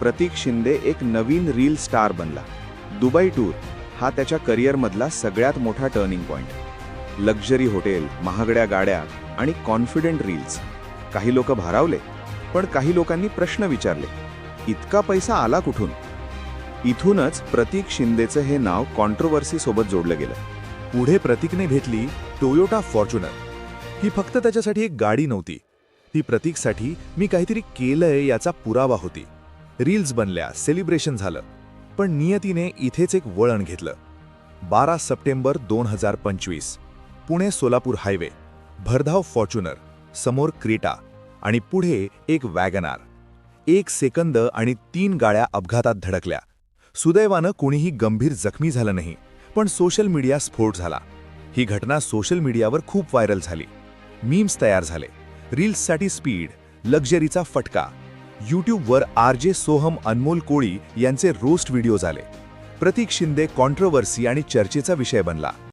प्रतीक शिंदे एक नवीन reel star बनला. Dubai tour हा त्याच्या करिअरमधला सगळ्यात मोठा टर्निंग पॉइंट. लक्झरी हॉटेल, महागड्या गाड्या आणि कॉन्फिडंट रील्स. काही लोक भारावले, पण काही लोकांनी प्रश्न विचारले, इतका पैसा आला कुठून? इथूनच प्रतीक शिंदेचं हे नाव कॉन्ट्रोवर्सी सोबत जोडलं गेलं. पुढे प्रतीकने घेतली टोयोटा फॉर्च्युनर. ही फक्त त्याच्यासाठी एक गाडी नव्हती, ती प्रतीकसाठी मी काहीतरी केलंय याचा पुरावा होती. रील्स बनल्या, सेलिब्रेशन झालं, पण नियतीने इथेच एक वळण घेतलं. 12 सप्टेंबर 2025, पुणे सोलापूर हायवे. भरधाव फॉर्च्युनर, समोर क्रेटा आणि पुढे एक वॅगनार. 1 सेकंद आणि 3 गाड्या अपघातात धडकल्या. सुदैवानं कोणीही गंभीर जखमी झालं नाही, पण सोशल मीडिया स्फोट झाला. ही घटना सोशल मीडियावर खूप व्हायरल झाली. मीम्स तयार झाले. रील्ससाठी स्पीड, लक्झरीचा फटका. यूट्यूबवर RJ सोहम, अनमोल कोळी यांचे रोस्ट व्हिडिओ झाले. प्रतीक शिंदे कॉन्ट्रोवर्सी आणि चर्चेचा विषय बनला.